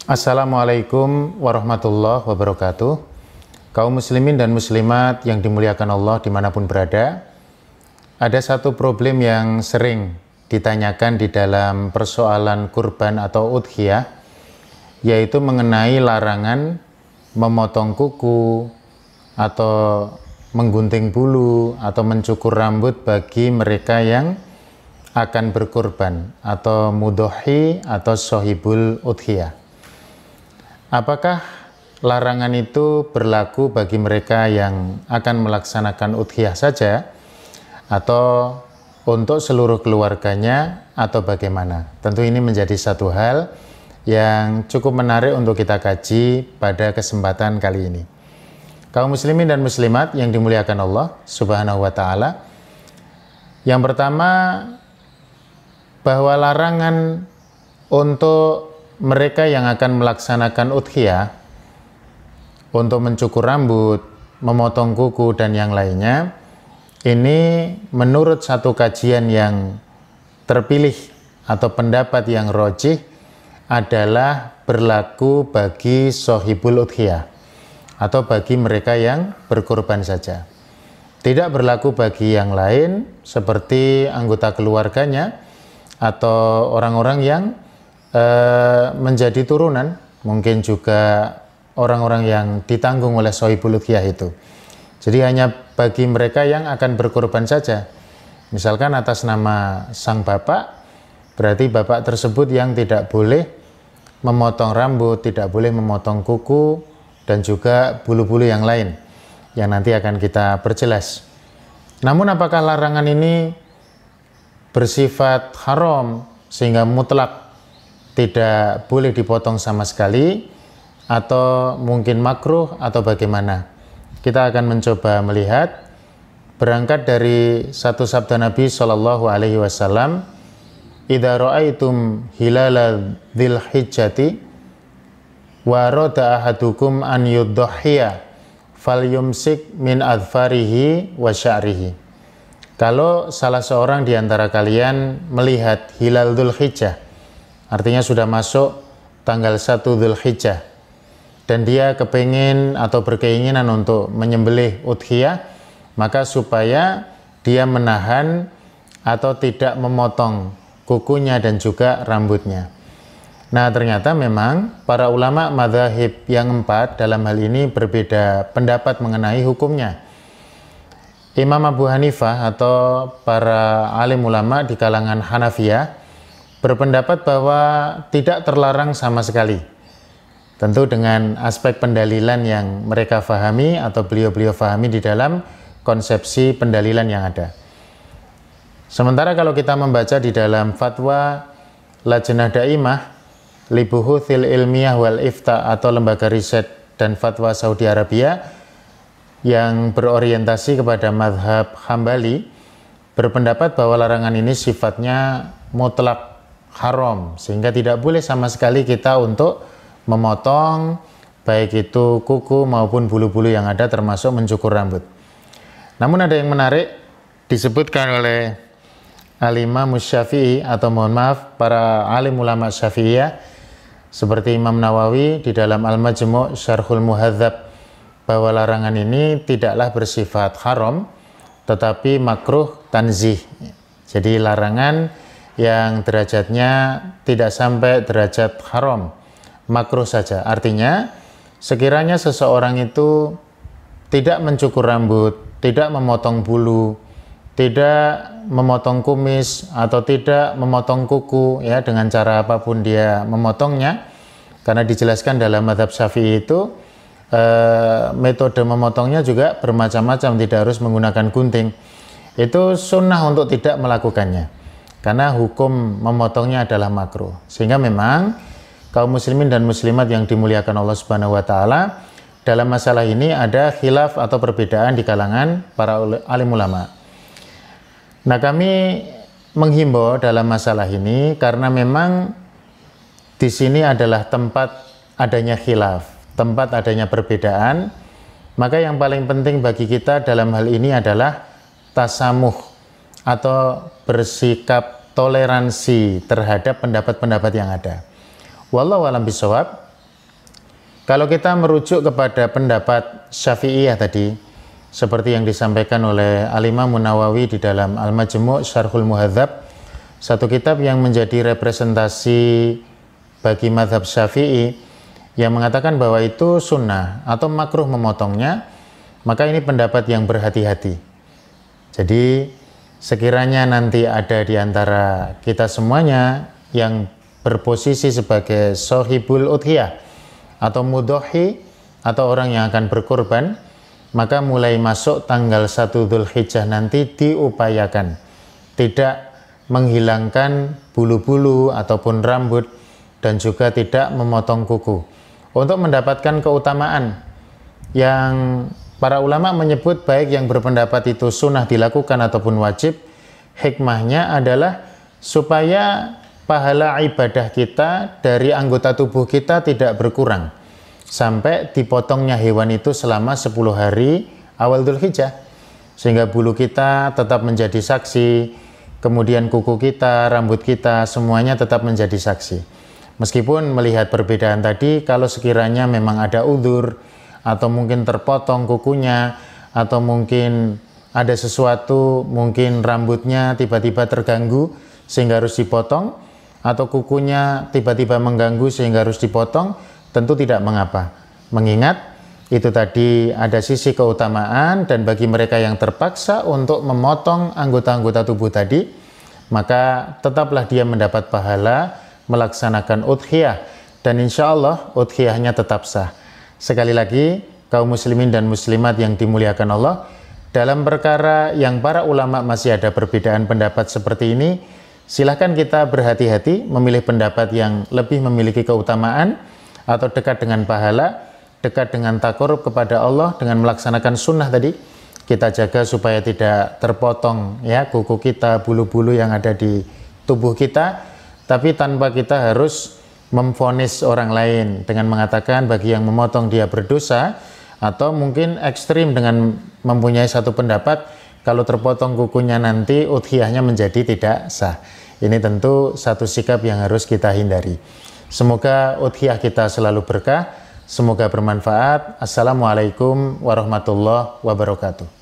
Assalamualaikum warahmatullahi wabarakatuh. Kaum muslimin dan muslimat yang dimuliakan Allah dimanapun berada, ada satu problem yang sering ditanyakan di dalam persoalan kurban atau udhiyah, yaitu mengenai larangan memotong kuku atau menggunting bulu atau mencukur rambut bagi mereka yang akan berkurban atau mudhohi atau sohibul udhiyah. Apakah larangan itu berlaku bagi mereka yang akan melaksanakan udhiyah saja atau untuk seluruh keluarganya atau bagaimana? Tentu ini menjadi satu hal yang cukup menarik untuk kita kaji pada kesempatan kali ini. Kaum muslimin dan muslimat yang dimuliakan Allah Subhanahu wa taala. Yang pertama, bahwa larangan untuk mereka yang akan melaksanakan udhiyah untuk mencukur rambut, memotong kuku dan yang lainnya, ini menurut satu kajian yang terpilih atau pendapat yang rajih adalah berlaku bagi sohibul udhiyah atau bagi mereka yang berkurban saja. Tidak berlaku bagi yang lain seperti anggota keluarganya atau orang-orang yang menjadi turunan, mungkin juga orang-orang yang ditanggung oleh sohibul udhiyah itu. Jadi hanya bagi mereka yang akan berkorban saja. Misalkan atas nama sang bapak, berarti bapak tersebut yang tidak boleh memotong rambut, tidak boleh memotong kuku, dan juga bulu-bulu yang lain yang nanti akan kita perjelas. Namun apakah larangan ini bersifat haram sehingga mutlak tidak boleh dipotong sama sekali, atau mungkin makruh atau bagaimana? Kita akan mencoba melihat berangkat dari satu sabda Nabi Shallallahu Alaihi Wasallam, "Idza ra'aitum hilala dzil hijjati wa rada ahadukum an yudhhiya falyumsik min adfarihi wa sya'rihi." Kalau salah seorang di antara kalian melihat hilal Dzulhijjah, artinya sudah masuk tanggal 1 Dzulhijjah, dan dia kepingin atau berkeinginan untuk menyembelih udhiyah, maka supaya dia menahan atau tidak memotong kukunya dan juga rambutnya. Nah, ternyata memang para ulama madzhab yang 4 dalam hal ini berbeda pendapat mengenai hukumnya. Imam Abu Hanifah atau para alim ulama di kalangan Hanafiyah berpendapat bahwa tidak terlarang sama sekali. Tentu dengan aspek pendalilan yang mereka fahami atau beliau-beliau fahami di dalam konsepsi pendalilan yang ada. Sementara kalau kita membaca di dalam fatwa Lajnah Daimah li Buhuthil Ilmiyah wal Ifta atau lembaga riset dan fatwa Saudi Arabia yang berorientasi kepada mazhab Hambali, berpendapat bahwa larangan ini sifatnya mutlak haram, sehingga tidak boleh sama sekali kita untuk memotong baik itu kuku maupun bulu-bulu yang ada, termasuk mencukur rambut. Namun ada yang menarik disebutkan oleh al-Imam Syafi'i atau mohon maaf para alim ulama Syafi'iyah seperti Imam Nawawi di dalam Al-Majmu' Syarhul Muhadzab, bahwa larangan ini tidaklah bersifat haram tetapi makruh tanzih. Jadi larangan yang derajatnya tidak sampai derajat haram, makruh saja. Artinya sekiranya seseorang itu tidak mencukur rambut, tidak memotong bulu, tidak memotong kumis atau tidak memotong kuku, ya, dengan cara apapun dia memotongnya, karena dijelaskan dalam mazhab Syafi'i itu metode memotongnya juga bermacam-macam, tidak harus menggunakan gunting. Itu sunnah untuk tidak melakukannya, karena hukum memotongnya adalah makruh. Sehingga memang kaum muslimin dan muslimat yang dimuliakan Allah Subhanahu wa taala, dalam masalah ini ada khilaf atau perbedaan di kalangan para alim ulama. Nah, kami menghimbau dalam masalah ini karena memang di sini adalah tempat adanya khilaf, tempat adanya perbedaan, maka yang paling penting bagi kita dalam hal ini adalah tasamuh atau bersikap toleransi terhadap pendapat-pendapat yang ada. Wallahu a'lam bishawab. Kalau kita merujuk kepada pendapat Syafi'iyah tadi, seperti yang disampaikan oleh Al-Imam Nawawi di dalam Al-Majmu' Syarhul Muhadzab, satu kitab yang menjadi representasi bagi mazhab Syafi'i, yang mengatakan bahwa itu sunnah atau makruh memotongnya, maka ini pendapat yang berhati-hati. Jadi sekiranya nanti ada di antara kita semuanya yang berposisi sebagai sohibul udhiyah atau mudhohi atau orang yang akan berkorban, maka mulai masuk tanggal 1 Dzulhijjah nanti diupayakan tidak menghilangkan bulu-bulu ataupun rambut dan juga tidak memotong kuku untuk mendapatkan keutamaan yang para ulama menyebut baik yang berpendapat itu sunnah dilakukan ataupun wajib. Hikmahnya adalah supaya pahala ibadah kita dari anggota tubuh kita tidak berkurang sampai dipotongnya hewan itu selama 10 hari awal Dzulhijjah, sehingga bulu kita tetap menjadi saksi, kemudian kuku kita, rambut kita, semuanya tetap menjadi saksi. Meskipun melihat perbedaan tadi, kalau sekiranya memang ada udzur atau mungkin terpotong kukunya atau mungkin ada sesuatu, mungkin rambutnya tiba-tiba terganggu sehingga harus dipotong, atau kukunya tiba-tiba mengganggu sehingga harus dipotong, tentu tidak mengapa. Mengingat itu tadi ada sisi keutamaan, dan bagi mereka yang terpaksa untuk memotong anggota-anggota tubuh tadi, maka tetaplah dia mendapat pahala melaksanakan udhiyah, dan insya Allah udhiyahnya tetap sah. Sekali lagi, kaum muslimin dan muslimat yang dimuliakan Allah, dalam perkara yang para ulama masih ada perbedaan pendapat seperti ini, silahkan kita berhati-hati memilih pendapat yang lebih memiliki keutamaan atau dekat dengan pahala, dekat dengan takarub kepada Allah dengan melaksanakan sunnah tadi. Kita jaga supaya tidak terpotong ya kuku kita, bulu-bulu yang ada di tubuh kita, tapi tanpa kita harus memvonis orang lain dengan mengatakan bagi yang memotong dia berdosa, atau mungkin ekstrim dengan mempunyai satu pendapat kalau terpotong kukunya nanti udhiyahnya menjadi tidak sah. Ini tentu satu sikap yang harus kita hindari. Semoga udhiyah kita selalu berkah, semoga bermanfaat. Assalamualaikum warahmatullahi wabarakatuh.